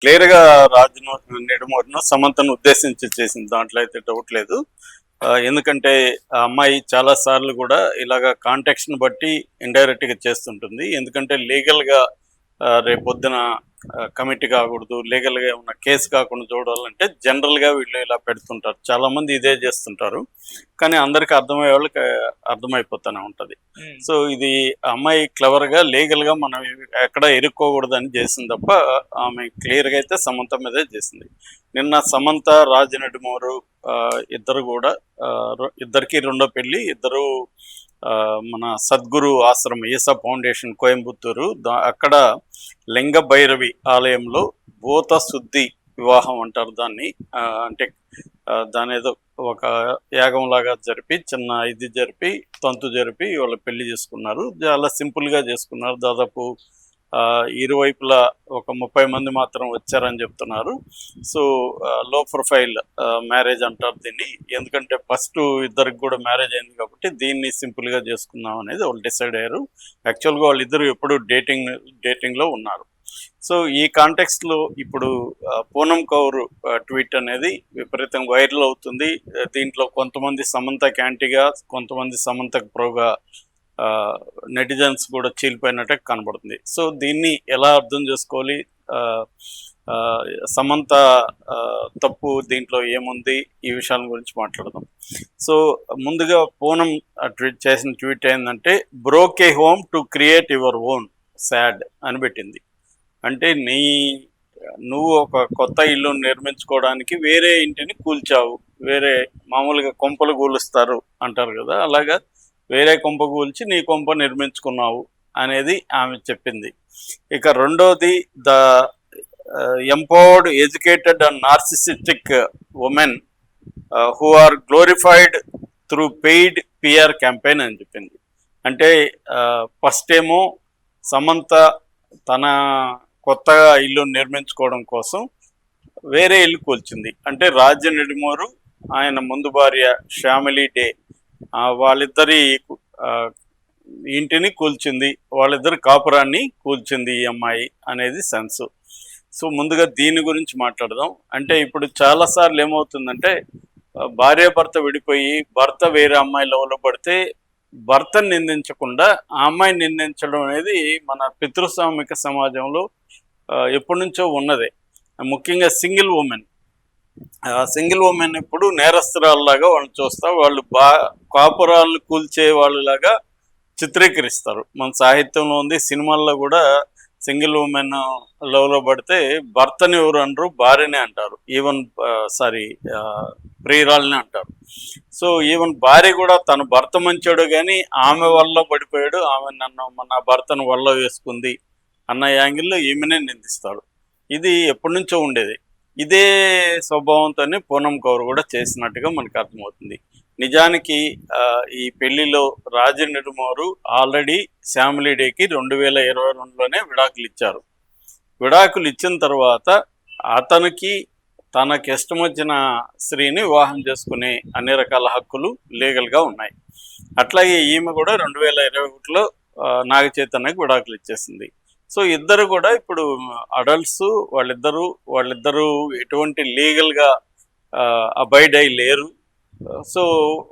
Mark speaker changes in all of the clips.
Speaker 1: క్లియర్‌గా నెడుమోరును సమంతను ఉద్దేశించి చేసింది. దాంట్లో అయితే డౌట్ లేదు. ఎందుకంటే ఆ అమ్మాయి చాలా సార్లు గూడా ఇలాగ కాంటెక్స్ట్‌ని బట్టి ఇండైరెక్ట్‌గా చేస్తుంటుంది. ఎందుకంటే లీగల్‌గా రేపొద్దున కమిట్ కాకూడదు. లీగల్‌గా ఏమన్నా కేస్ కాకుండా చూడాలంటే జనరల్‌గా వీళ్ళు ఇలా పెడుతుంటారు. చాలామంది ఇదే చేస్తుంటారు. కానీ అందరికి అర్థమయ్యే వాళ్ళకి అర్థమైపోతూనే ఉంటది.
Speaker 2: హ్మ్.
Speaker 1: సో, ఇది ఆ అమ్మాయి క్లెవర్‌గా లీగల్‌గా మనం ఎక్కడ ఇరుక్కోకూడదని చేసింది తప్ప, ఆమె క్లియర్‌గా అయితే సమంత మీదే చేసింది. నిన్న సమంత, రాజ్ నెడుమోరు ఇద్దరు గూడా ఇద్దరికీ రెండో పెళ్లి. ఇద్దరు మన సద్గురు ఆశ్రమం ఈసా ఫౌండేషన్ కోయంబత్తూరు అక్కడ లింగ భైరవి ఆలయంలో భూత శుద్ధి వివాహం అంటారు దాన్ని. అంటే దాని ఏదో ఒక యాగంలాగా జరిపి చిన్న ఇది జరిపి తంతు జరిపి వాళ్ళు పెళ్లి చేసుకున్నారు. చాలా సింపుల్గా చేసుకున్నారు. దాదాపు ఇరువైపులా ఒక 30 మంది మాత్రం వచ్చారని చెప్తున్నారు. సో లో ప్రొఫైల్ మ్యారేజ్ అంటారు దీన్ని. ఎందుకంటే ఫస్ట్ ఇద్దరికి కూడా మ్యారేజ్ అయింది కాబట్టి దీన్ని సింపుల్గా చేసుకుందాం అనేది వాళ్ళు డిసైడ్ అయ్యారు. యాక్చువల్గా వాళ్ళిద్దరు ఎప్పుడు డేటింగ్లో ఉన్నారు. సో ఈ కాంటెక్స్ట్లో ఇప్పుడు పూనం కౌర్ ట్వీట్ అనేది విపరీతంగా వైరల్ అవుతుంది. దీంట్లో కొంతమంది సమంతకి యాంటీగా, కొంతమంది సమంతకు ప్రోగా నెటిజన్స్ కూడా చీలిపోయినట్టే కనబడుతుంది. సో దీన్ని ఎలా అర్థం చేసుకోవాలి? సమంత తప్పు దీంట్లో ఏముంది? ఈ విషయాల గురించి మాట్లాడదాం. సో ముందుగా పూనం ట్వీట్ చేసిన ట్వీట్ ఏంటంటే, broke A home to create your own sad అని పెట్టింది. అంటే నువ్వు ఒక కొత్త ఇల్లు నిర్మించుకోవడానికి వేరే ఇంటిని కూల్చావు. వేరే మామూలుగా కొంపలు కూలుస్తారు అంటారు కదా, అలాగా వేరే కొంప కూల్చి నీ కొంప నిర్మించుకున్నావు అనేది ఆమె చెప్పింది. ఇక రెండోది, the empowered educated and narcissistic women who are glorified through paid PR campaign అని చెప్పింది. అంటే ఫస్ట్ ఏమో సమంత తన కొత్తగా ఇల్లు నిర్మించుకోవడం కోసం వేరే ఇల్లు కూల్చింది. అంటే రాజ్య నెడుమోరు ఆయన ముందు భార్య శ్యామిలీ డే వాళ్ళిద్దరి ఇంటిని కూల్చింది, వాళ్ళిద్దరి కాపురాన్ని కూల్చింది ఈ అమ్మాయి అనేది సెన్స్. సో ముందుగా దీని గురించి మాట్లాడదాం. అంటే ఇప్పుడు చాలాసార్లు ఏమవుతుందంటే, భార్యాభర్త విడిపోయి భర్త వేరే అమ్మాయి లవ్లో పడితే భర్తను నిందించకుండా ఆ అమ్మాయిని నిందించడం అనేది మన పితృస్వామిక సమాజంలో ఎప్పటి నుంచో ఉన్నదే. ముఖ్యంగా సింగిల్ ఉమెన్ ఇప్పుడు నేరస్తురాల్లాగా వాళ్ళని చూస్తా, వాళ్ళు కాపురాలను కూల్చే వాళ్ళలాగా చిత్రీకరిస్తారు. మన సాహిత్యంలో ఉంది, సినిమాల్లో కూడా సింగిల్ ఉమెన్ లవ్లో పడితే భర్తని ఎవరు అనరు, భార్యనే అంటారు. ఈవెన్ ప్రియురాలని అంటారు. సో ఈవెన్ భార్య కూడా తన భర్త మంచోడు కానీ ఆమె వల్ల పడిపోయాడు, ఆమె నా భర్తను వల్ల వేసుకుంది అన్న యాంగిల్లో ఈమెనే నిందిస్తాడు. ఇది ఎప్పటి నుంచో ఉండేది. ఇదే స్వభావంతోనే పూనం కౌర్ కూడా చేసినట్టుగా మనకు అర్థమవుతుంది. నిజానికి ఈ పెళ్లిలో రాజ నెడుమోరు ఆల్రెడీ శ్యామిలీ డేకి 2022లోనే విడాకులు ఇచ్చారు. విడాకులు ఇచ్చిన తర్వాత అతనికి తనకి ఇష్టం వచ్చిన స్త్రీని వివాహం చేసుకునే అన్ని రకాల హక్కులు లీగల్గా ఉన్నాయి. అట్లాగే ఈమె కూడా 2021లో నాగ చైతన్యకి విడాకులు ఇచ్చేసింది. సో ఇద్దరు కూడా ఇప్పుడు అడల్ట్స్, వాళ్ళిద్దరూ ఎటువంటి లీగల్గా అబైడ్ అయి లేరు. సో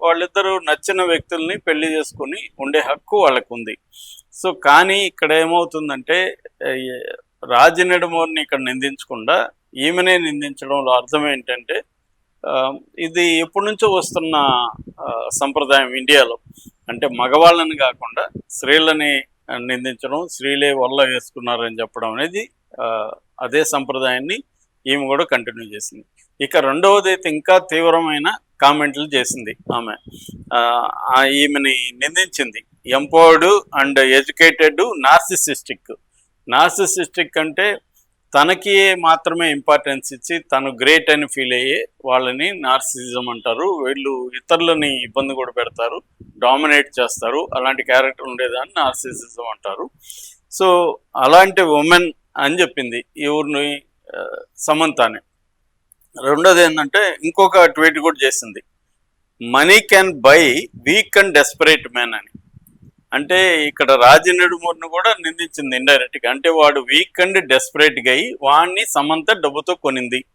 Speaker 1: వాళ్ళిద్దరూ నచ్చిన వ్యక్తుల్ని పెళ్లి చేసుకుని ఉండే హక్కు వాళ్ళకు ఉంది. సో కానీ ఇక్కడ ఏమవుతుందంటే, రాజ నెడుమోరిని ఇక్కడ నిందించకుండా ఈమెనే నిందించడంలో అర్థం ఏంటంటే, ఇది ఎప్పటి నుంచో వస్తున్న సంప్రదాయం ఇండియాలో. అంటే మగవాళ్ళని కాకుండా స్త్రీలని నిందించడం, స్త్రీలే వల్ల వేసుకున్నారని చెప్పడం అనేది అదే సంప్రదాయాన్ని ఈమె కూడా కంటిన్యూ చేసింది. ఇక రెండవది అయితే ఇంకా తీవ్రమైన కామెంట్లు చేసింది ఆమె. ఈమెని నిందించింది ఎంపవర్డ్ అండ్ ఎడ్యుకేటెడ్ నార్సిసిస్టిక్ అంటే తనకి మాత్రమే ఇంపార్టెన్స్ ఇచ్చి తను గ్రేట్ అని ఫీల్ అయ్యే వాళ్ళని నార్సిసిజం అంటారు. వీళ్ళు ఇతరులని ఇబ్బంది కూడా పెడతారు, డామినేట్ చేస్తారు, అలాంటి క్యారెక్టర్ ఉండేదాన్ని నార్సిసిజం అంటారు. సో అలాంటి ఉమెన్ అని చెప్పింది ఎవరిని, సమంతాని. రెండోది ఏంటంటే ఇంకొక ట్వీట్ కూడా చేసింది, money can buy week and desperate man అని. అంటే ఇక్కడ రాజనెడుమూరిని కూడా నిందించింది ఇండైరెక్ట్ గా. అంటే వాడు వీక్ అండ్ డెస్పరేట్ గా అయ్యి వాడిని సమంత డబ్బుతో కొనింది.